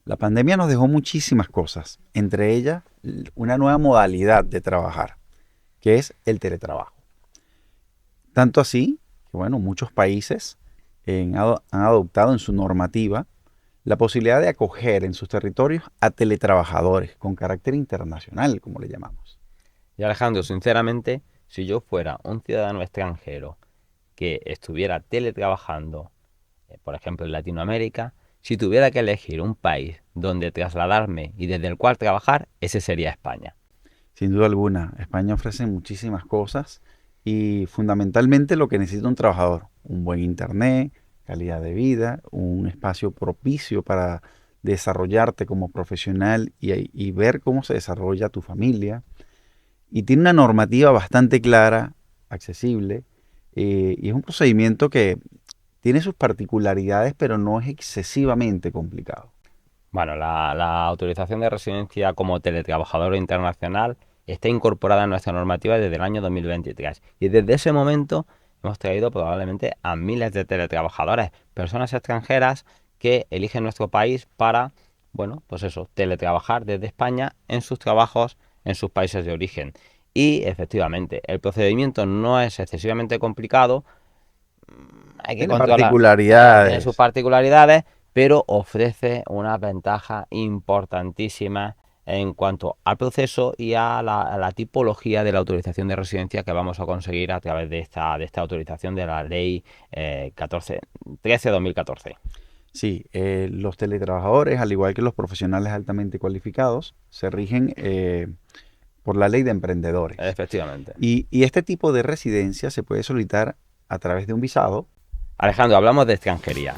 La pandemia nos dejó muchísimas cosas, entre ellas una nueva modalidad de trabajar, que es el teletrabajo. Tanto así que, bueno, muchos países han adoptado en su normativa la posibilidad de acoger en sus territorios a teletrabajadores con carácter internacional, como le llamamos. Y Alejandro, sinceramente, si yo fuera un ciudadano extranjero que estuviera teletrabajando, por ejemplo, en Latinoamérica, si tuviera que elegir un país donde trasladarme y desde el cual trabajar, ese sería España. Sin duda alguna, España ofrece muchísimas cosas y fundamentalmente lo que necesita un trabajador, un buen internet, calidad de vida, un espacio propicio para desarrollarte como profesional y ver cómo se desarrolla tu familia. Y tiene una normativa bastante clara, accesible, y es un procedimiento que tiene sus particularidades, pero no es excesivamente complicado. Bueno, la autorización de residencia como teletrabajador internacional está incorporada en nuestra normativa desde el año 2023 y desde ese momento hemos traído probablemente a miles de teletrabajadores, personas extranjeras que eligen nuestro país para, bueno, pues eso, teletrabajar desde España en sus trabajos en sus países de origen. Y efectivamente, el procedimiento no es excesivamente complicado, hay que Tiene controlar tiene sus particularidades. particularidades, pero ofrece una ventaja importantísima en cuanto al proceso y a la tipología de la autorización de residencia que vamos a conseguir a través de esta autorización de la ley 13/2014. Sí, los teletrabajadores, al igual que los profesionales altamente cualificados, se rigen por la ley de emprendedores. Efectivamente. Y este tipo de residencia se puede solicitar a través de un visado. Alejandro, hablamos de extranjería.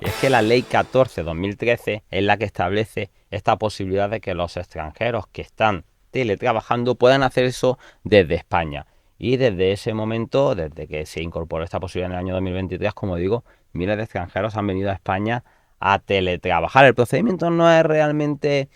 Y es que la ley 14/2013 es la que establece esta posibilidad de que los extranjeros que están teletrabajando puedan hacer eso desde España. Y desde ese momento, desde que se incorporó esta posibilidad en el año 2023, como digo, miles de extranjeros han venido a España a teletrabajar. El procedimiento no es realmente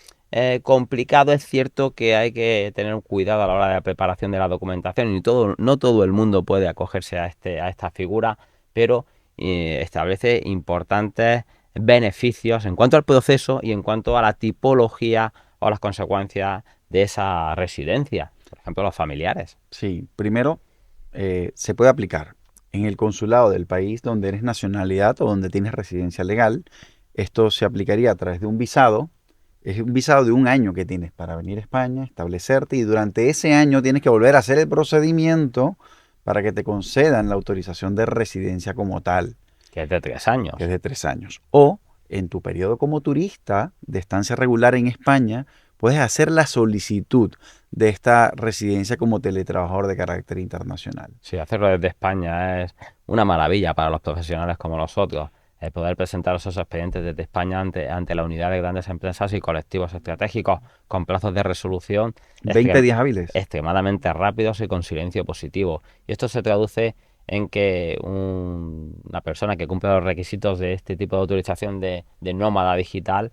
complicado, es cierto que hay que tener cuidado a la hora de la preparación de la documentación y no todo el mundo puede acogerse a esta figura, pero establece importantes beneficios en cuanto al proceso y en cuanto a la tipología o las consecuencias de esa residencia, por ejemplo, los familiares. Sí, primero se puede aplicar en el consulado del país donde eres nacionalidad o donde tienes residencia legal. Esto se aplicaría a través de un visado. Es un visado de un año que tienes para venir a España, establecerte y durante ese año tienes que volver a hacer el procedimiento para que te concedan la autorización de residencia como tal, Que es de 3 que es años. de 3 años. O en tu periodo como turista de estancia regular en España, puedes hacer la solicitud de esta residencia como teletrabajador de carácter internacional. Sí, hacerlo desde España es una maravilla para los profesionales como nosotros. El poder presentar esos expedientes desde España ante la unidad de grandes empresas y colectivos estratégicos con plazos de resolución 20 días hábiles. extremadamente rápidos y con silencio positivo. Y esto se traduce en que una persona que cumple los requisitos de este tipo de autorización de nómada digital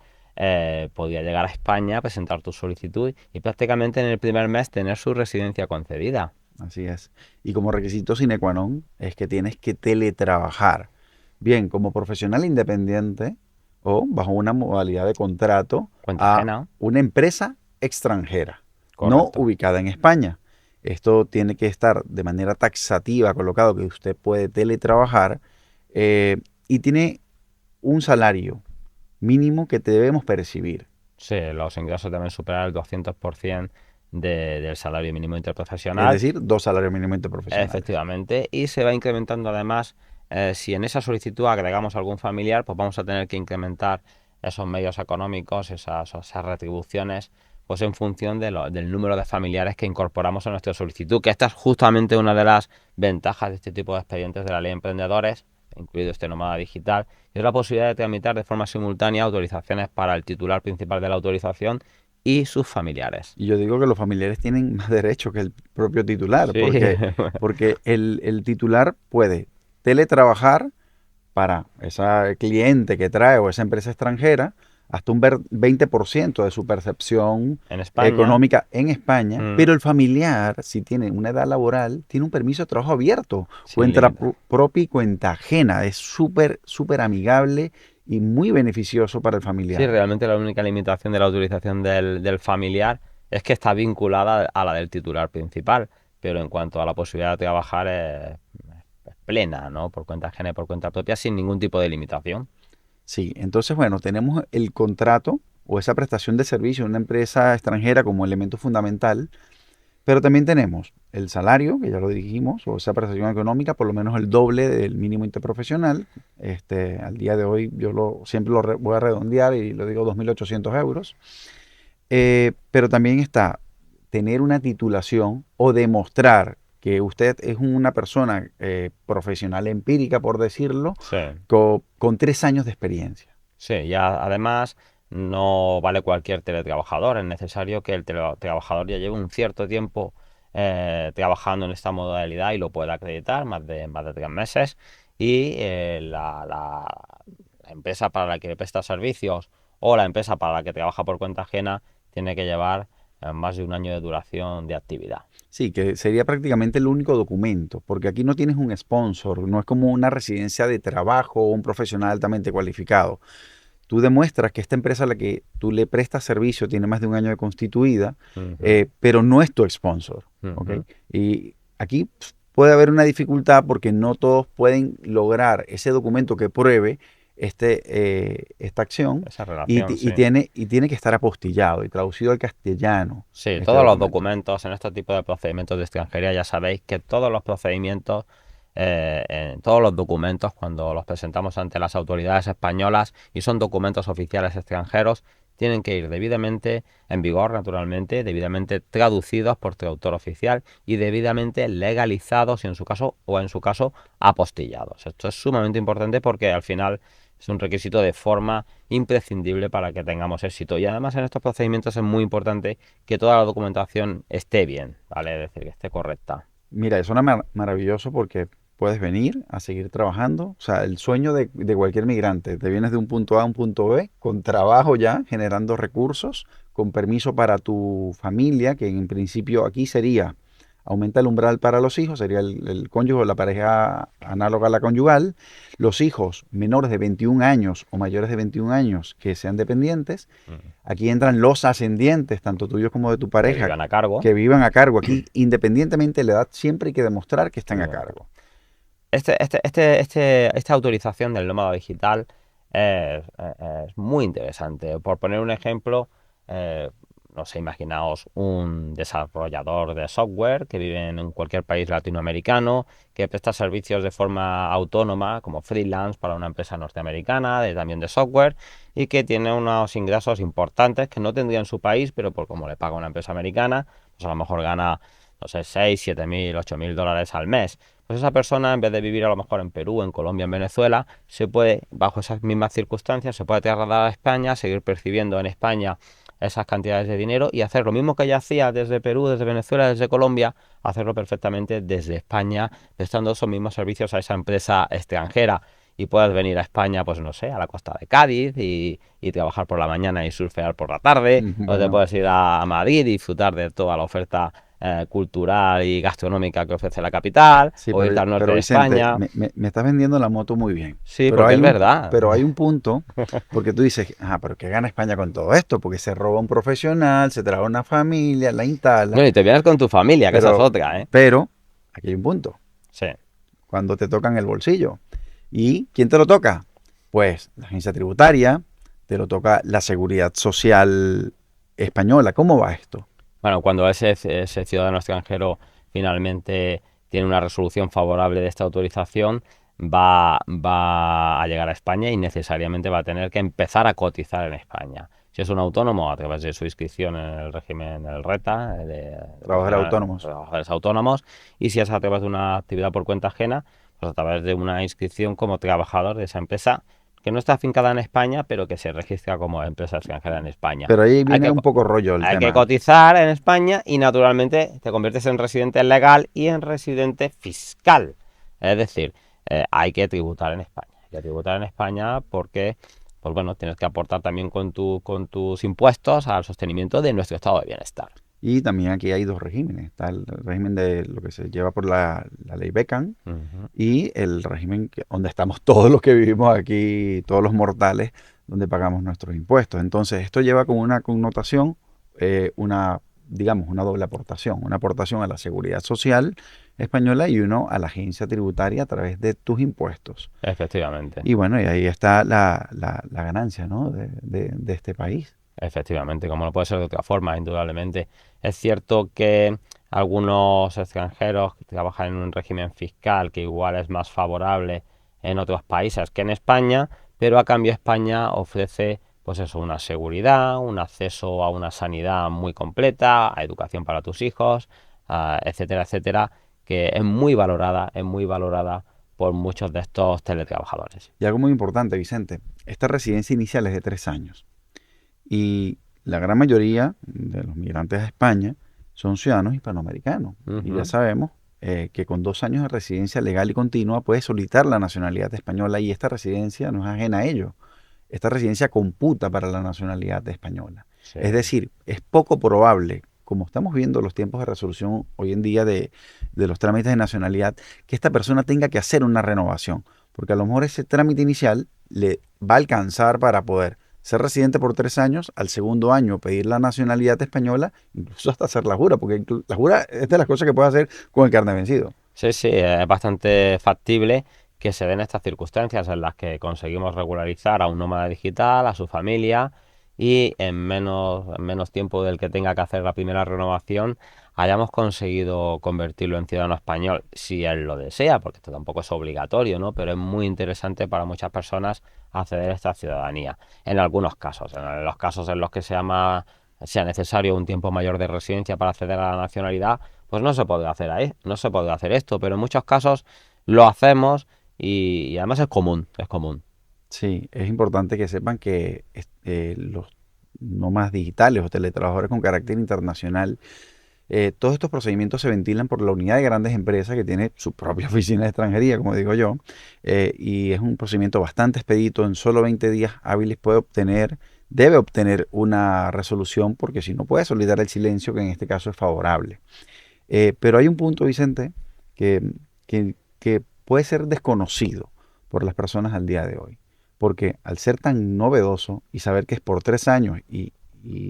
podría llegar a España, presentar tu solicitud y prácticamente en el primer mes tener su residencia concedida. Así es. Y como requisito sine qua non es que tienes que teletrabajar. Bien, como profesional independiente o bajo una modalidad de contrato Cuenta a ajena, una empresa extranjera, no correcto. ubicada en España. Esto tiene que estar de manera taxativa colocado que usted puede teletrabajar y tiene un salario mínimo que te debemos percibir. Sí, los ingresos deben superar el 200% del salario mínimo Es interprofesional, decir, 2 salarios mínimos interprofesionales. efectivamente, y se va incrementando además, si en esa solicitud agregamos algún familiar, pues vamos a tener que incrementar esos medios económicos, esas retribuciones, pues en función del número de familiares que incorporamos a nuestra solicitud, que esta es justamente una de las ventajas de este tipo de expedientes de la ley de emprendedores, incluido este nómada digital, y es la posibilidad de tramitar de forma simultánea autorizaciones para el titular principal de la autorización y sus familiares. Y yo digo que los familiares tienen más derecho que el propio titular, Sí, porque el titular puede teletrabajar para esa cliente que trae o esa empresa extranjera hasta un 20% de su percepción En España. económica en España, Mm. pero el familiar, si tiene una edad laboral, tiene un permiso de trabajo abierto, Sin cuenta límite. propia y cuenta ajena. Es súper, súper amigable y muy beneficioso para el Sí, familiar. realmente la única limitación de la utilización del familiar es que está vinculada a la del titular principal, pero en cuanto a la posibilidad de trabajar es plena, ¿no? Por cuenta ajena y por cuenta propia, sin ningún tipo de limitación. Sí, entonces, bueno, tenemos el contrato o esa prestación de servicio de una empresa extranjera como elemento fundamental, pero también tenemos el salario, que ya lo dijimos, o esa prestación económica, por lo menos el doble del mínimo interprofesional. Al día de hoy siempre voy a redondear y lo digo 2.800 euros. Pero también está tener una titulación o demostrar que usted es una persona profesional empírica, por decirlo, Sí. con 3 años de experiencia. Sí, y además no vale cualquier teletrabajador, es necesario que el teletrabajador ya lleve un cierto tiempo trabajando en esta modalidad y lo pueda acreditar, más de 3 meses, y la empresa para la que presta servicios o la empresa para la que trabaja por cuenta ajena tiene que llevar más de un año de duración de actividad. Sí, que sería prácticamente el único documento, porque aquí no tienes un sponsor, no es como una residencia de trabajo o un profesional altamente cualificado. Tú demuestras que esta empresa a la que tú le prestas servicio tiene más de un año de constituida, Ujú, pero no es tu sponsor, ¿ok? ujú. Y aquí puede haber una dificultad porque no todos pueden lograr ese documento que pruebe esta acción Esa relación, sí. y tiene que estar apostillado y traducido al castellano Sí, este todos los documento. documentos en este tipo de procedimientos de extranjería, ya sabéis que todos los procedimientos, en todos los documentos, cuando los presentamos ante las autoridades españolas y son documentos oficiales extranjeros, tienen que ir debidamente en vigor, naturalmente, debidamente traducidos por traductor oficial y debidamente legalizados y en su caso apostillados. Esto es sumamente importante porque al final es un requisito de forma imprescindible para que tengamos éxito. Y además en estos procedimientos es muy importante que toda la documentación esté bien, ¿vale? Es decir, que esté correcta. Mira, es maravilloso porque puedes venir a seguir trabajando. O sea, el sueño de cualquier migrante. Te vienes de un punto A a un punto B con trabajo ya, generando recursos, con permiso para tu familia, que en principio aquí sería, aumenta el umbral para los hijos, sería el cónyuge o la pareja análoga a la conyugal. Los hijos menores de 21 años o mayores de 21 años que sean dependientes. Mm. Aquí entran los ascendientes, tanto tuyos como de tu Que pareja, vivan a cargo. que vivan a cargo. Aquí, independientemente de la edad, siempre hay que demostrar que están a Eh, cargo. Esta autorización del nómada digital es muy interesante. Por poner un ejemplo, eh, no sé, imaginaos un desarrollador de software que vive en cualquier país latinoamericano, que presta servicios de forma autónoma como freelance para una empresa norteamericana, también de software, y que tiene unos ingresos importantes que no tendría en su país, pero por como le paga una empresa americana, pues a lo mejor gana, no sé, 6, 7 mil, 8 mil dólares al mes. Pues esa persona, en vez de vivir a lo mejor en Perú, en Colombia, en Venezuela, se puede, bajo esas mismas circunstancias, se puede trasladar a España, seguir percibiendo en España esas cantidades de dinero y hacer lo mismo que ella hacía desde Perú, desde Venezuela, desde Colombia, hacerlo perfectamente desde España, prestando esos mismos servicios a esa empresa extranjera. Y puedes venir a España, pues no sé, a la costa de Cádiz y trabajar por la mañana y surfear por la tarde, o te Bueno, puedes ir a Madrid y disfrutar de toda la oferta cultural y gastronómica que ofrece la capital, sí, o irte al norte pero de Vicente, España. me estás vendiendo la moto muy bien. Sí, Pero porque hay es verdad. pero hay un punto, porque tú dices, pero ¿qué gana España con todo esto? Porque se roba un profesional, se trae una familia, la instala, No, y te vienes con tu familia, que esa es pero, otra, ¿eh? pero aquí hay un punto, Sí. cuando te tocan el bolsillo. ¿Y quién te lo toca? Pues la agencia tributaria, te lo toca la seguridad social española. ¿Cómo va esto? Bueno, cuando ese ciudadano extranjero finalmente tiene una resolución favorable de esta autorización, va a llegar a España y necesariamente va a tener que empezar a cotizar en España. Si es un autónomo, a través de su inscripción en el régimen del RETA, de Trabajadores autónomos. trabajadores autónomos, y si es a través de una actividad por cuenta ajena, pues a través de una inscripción como trabajador de esa empresa que no está afincada en España, pero que se registra como empresa extranjera en España. Pero ahí Hay viene que, un poco rollo el hay que tema. cotizar en España y naturalmente te conviertes en residente legal y en residente fiscal. Es decir, hay que tributar en España. Hay que tributar en España porque pues bueno, tienes que aportar también con tus impuestos al sostenimiento de nuestro estado de bienestar. Y también aquí hay dos regímenes. Está el régimen de lo que se lleva por la ley Beckham Ujú. y el régimen donde estamos todos los que vivimos aquí, todos los mortales, donde pagamos nuestros impuestos. Entonces, esto lleva como una connotación, digamos, una doble aportación. Una aportación a la seguridad social española y uno a la agencia tributaria a través de tus impuestos. Efectivamente. Y bueno, y ahí está la ganancia, ¿no? de este país. Efectivamente, como no puede ser de otra forma, indudablemente. Es cierto que algunos extranjeros que trabajan en un régimen fiscal que igual es más favorable en otros países que en España, pero a cambio España ofrece pues eso, una seguridad, un acceso a una sanidad muy completa, a educación para tus hijos, etcétera, etcétera, que es muy valorada por muchos de estos teletrabajadores. Y algo muy importante, Vicente, esta residencia inicial es de 3 años. Y la gran mayoría de los migrantes a España son ciudadanos hispanoamericanos. Y ya Ujú. sabemos que con 2 años de residencia legal y continua puedes solicitar la nacionalidad española y esta residencia no es ajena a ello. Esta residencia computa para la nacionalidad española. Sí. Es decir, es poco probable, como estamos viendo los tiempos de resolución hoy en día de los trámites de nacionalidad, que esta persona tenga que hacer una renovación. Porque a lo mejor ese trámite inicial le va a alcanzar para poder ser residente por 3 años, al segundo año pedir la nacionalidad española, incluso hasta hacer la jura, porque la jura es de las cosas que puede hacer con el carnet vencido. Sí, sí, es bastante factible que se den estas circunstancias en las que conseguimos regularizar a un nómada digital, a su familia, y en menos tiempo del que tenga que hacer la primera renovación, hayamos conseguido convertirlo en ciudadano español, si él lo desea, porque esto tampoco es obligatorio, ¿no? Pero es muy interesante para muchas personas acceder a esta ciudadanía. En algunos casos, en los casos en los que sea necesario un tiempo mayor de residencia para acceder a la nacionalidad, pues no se puede hacer ahí, no se puede hacer esto, pero en muchos casos lo hacemos y además es común, es común. Sí, es importante que sepan que los nómadas digitales o teletrabajadores con carácter internacional, todos estos procedimientos se ventilan por la unidad de grandes empresas que tiene su propia oficina de extranjería, como digo yo, y es un procedimiento bastante expedito. En solo 20 días hábiles debe obtener una resolución, porque si no puede solicitar el silencio, que en este caso es favorable. Pero hay un punto, Vicente, que, que puede ser desconocido por las personas al día de hoy. Porque al ser tan novedoso y saber que es por 3 años y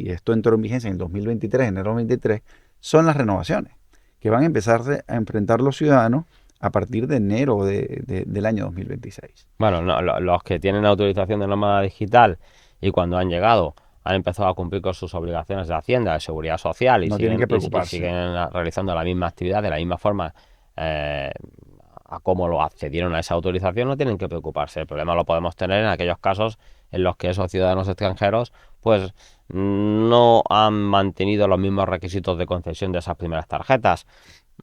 esto entró en vigencia en el 2023, enero 2023, son las renovaciones que van a empezarse a enfrentar los ciudadanos a partir de enero del año 2026. Bueno, no, los que tienen autorización de nómada digital y cuando han llegado han empezado a cumplir con sus obligaciones de Hacienda, de Seguridad Social y No tienen siguen, que y preocuparse. siguen realizando la misma actividad de la misma forma eh, a cómo lo accedieron a esa autorización, no tienen que preocuparse. El problema lo podemos tener en aquellos casos en los que esos ciudadanos extranjeros pues no han mantenido los mismos requisitos de concesión de esas primeras tarjetas.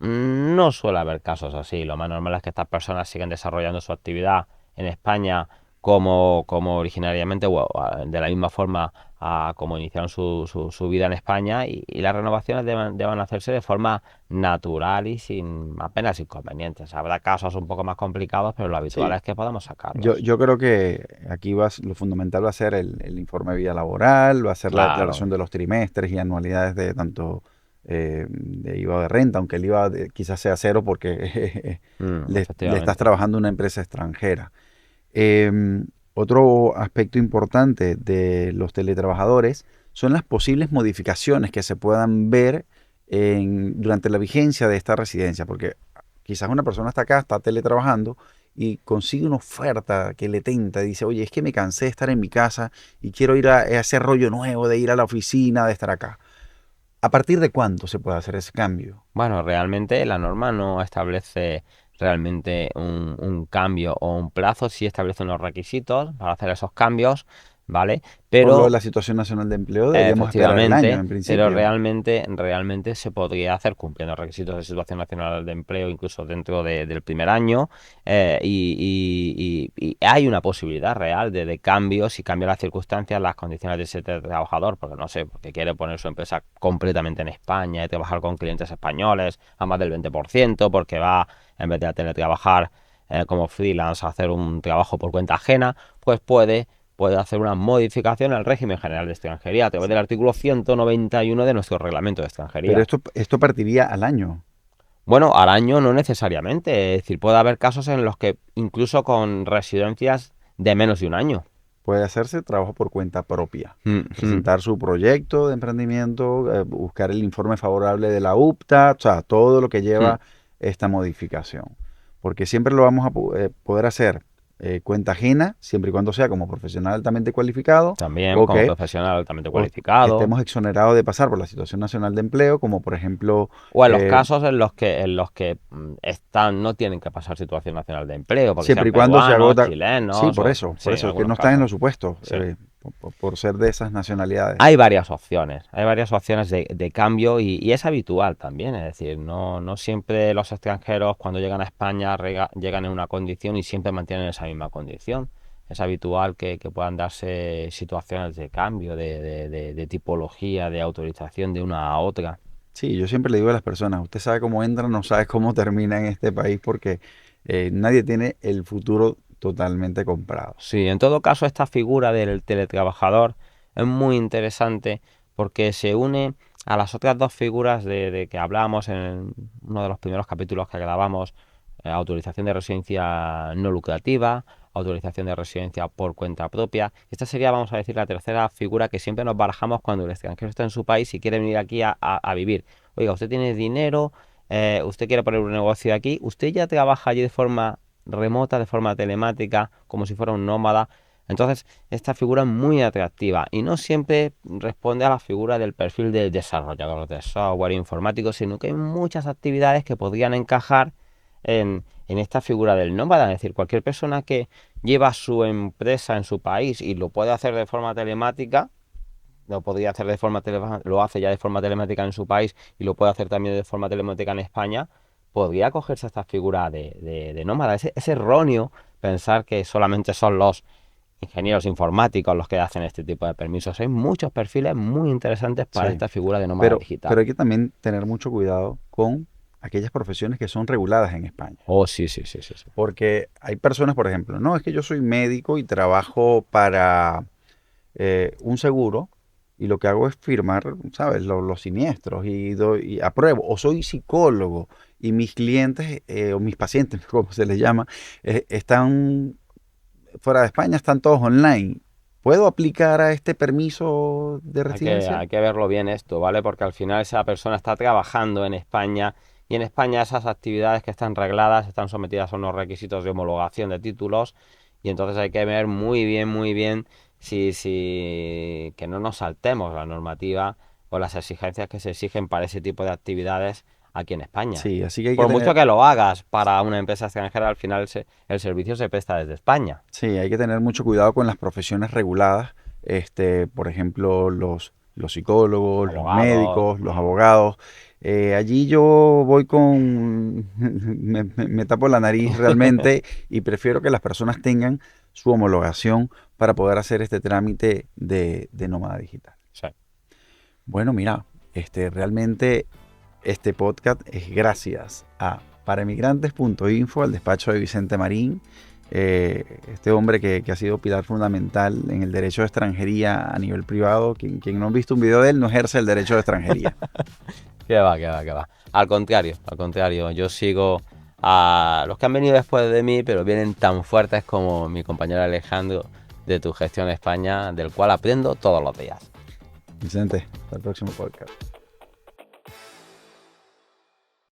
No suele haber casos así. Lo más normal es que estas personas siguen desarrollando su actividad en España como originariamente, o de la misma forma como iniciaron su vida en España, y las renovaciones deben hacerse de forma natural y sin apenas inconvenientes. Habrá casos un poco más complicados, pero lo habitual Sí, es que podamos Yo, sacarlos. yo creo que aquí lo fundamental va a ser el informe de vida laboral, va a ser la Claro, declaración de los trimestres y anualidades de tanto de IVA o de renta, aunque el IVA quizás sea cero porque le estás efectivamente. trabajando en una empresa extranjera. Otro aspecto importante de los teletrabajadores son las posibles modificaciones que se puedan ver durante la vigencia de esta residencia, porque quizás una persona está acá, está teletrabajando y consigue una oferta que le tenta, dice, oye, es que me cansé de estar en mi casa y quiero ir a ese rollo nuevo de ir a la oficina, de estar acá. ¿A partir de cuándo se puede hacer ese cambio? Bueno, realmente la norma no establece realmente un cambio o un plazo, sí establece unos requisitos para hacer esos cambios, ¿vale? Por lo de Pero la situación nacional de empleo deberíamos esperar el año efectivamente, en pero principio. realmente se podría hacer cumpliendo requisitos de situación nacional de empleo incluso dentro del primer año, y hay una posibilidad real de cambio si cambian las circunstancias, las condiciones de ese trabajador, porque no sé, porque quiere poner su empresa completamente en España y trabajar con clientes españoles a más del 20%, porque va, en vez de teletrabajar como freelance, a hacer un trabajo por cuenta ajena, pues puede puede hacer una modificación al régimen general de extranjería a través del artículo 191 de nuestro reglamento de extranjería. Pero esto partiría al año. Bueno, al año no necesariamente, es decir, puede haber casos en los que incluso con residencias de menos de un año. Puede hacerse trabajo por cuenta propia. Mm. Presentar su proyecto de emprendimiento, buscar el informe favorable de la UPTA, o sea, todo lo que lleva esta modificación. Porque siempre lo vamos a poder hacer cuenta ajena, siempre y cuando sea como profesional altamente cualificado. También o como que profesional altamente o cualificado. estemos exonerados de pasar por la Situación Nacional de Empleo, como por ejemplo... O en los casos en los que no tienen que pasar situación nacional de empleo, porque siempre sean y cuando se peruanos, agota... chilenos. Sí, por eso, sí, es que algunos no están en casos. los supuestos, Sí. por ser de esas nacionalidades. Hay varias opciones de cambio y es habitual también, es decir, no siempre los extranjeros cuando llegan a España llegan en una condición y siempre mantienen esa misma condición. Es habitual que puedan darse situaciones de cambio, de tipología, de autorización de una a otra. Sí, yo siempre le digo a las personas, usted sabe cómo entra, no sabe cómo termina en este país porque nadie tiene el futuro totalmente comprado. Sí, en todo caso, esta figura del teletrabajador es muy interesante porque se une a las otras dos figuras de que hablábamos en uno de los primeros capítulos que grabamos, autorización de residencia no lucrativa, autorización de residencia por cuenta propia. Esta sería, vamos a decir, la tercera figura que siempre nos barajamos cuando el extranjero está en su país y quiere venir aquí a vivir. Oiga, usted tiene dinero, usted quiere poner un negocio aquí, usted ya trabaja allí de forma remota, de forma telemática, como si fuera un nómada. Entonces, esta figura es muy atractiva y no siempre responde a la figura del perfil del desarrollador de software informático, sino que hay muchas actividades que podrían encajar en esta figura del nómada. Es decir, cualquier persona que lleva su empresa en su país y lo puede hacer de forma telemática, lo hace ya de forma telemática en su país y lo puede hacer también de forma telemática en España, podría acogerse a esta figura de nómada. Es erróneo pensar que solamente son los ingenieros informáticos los que hacen este tipo de permisos. Hay muchos perfiles muy interesantes para Sí, esta figura de nómada digital. pero hay que también tener mucho cuidado con aquellas profesiones que son reguladas en España. Oh, sí. Porque hay personas, por ejemplo, no, es que yo soy médico y trabajo para un seguro y lo que hago es firmar, ¿sabes? Los siniestros y apruebo. O soy psicólogo y mis clientes o mis pacientes, como se les llama, están fuera de España, están todos online. ¿Puedo aplicar a este permiso de residencia? Hay que verlo bien esto, ¿vale? Porque al final esa persona está trabajando en España y en España esas actividades que están regladas están sometidas a unos requisitos de homologación de títulos y entonces hay que ver muy bien que no nos saltemos la normativa o las exigencias que se exigen para ese tipo de actividades aquí en España. Sí, así que hay que Por mucho tener, que lo hagas para una empresa extranjera, al final el servicio se presta desde España. sí, hay que tener mucho cuidado con las profesiones reguladas. Por ejemplo, los psicólogos, los Abogados. médicos, los abogados. Allí yo voy con, me tapo la nariz realmente y prefiero que las personas tengan su homologación para poder hacer este trámite de nómada digital. Sí. Bueno, mira, realmente este podcast es gracias a paraemigrantes.info, al despacho de Vicente Marín, este hombre que ha sido pilar fundamental en el derecho de extranjería a nivel privado. Quien no ha visto un video de él no ejerce el derecho de extranjería. Que va. Al contrario, yo sigo a los que han venido después de mí, pero vienen tan fuertes como mi compañero Alejandro de Tu Gestión España, del cual aprendo todos los días. Vicente, hasta el próximo podcast.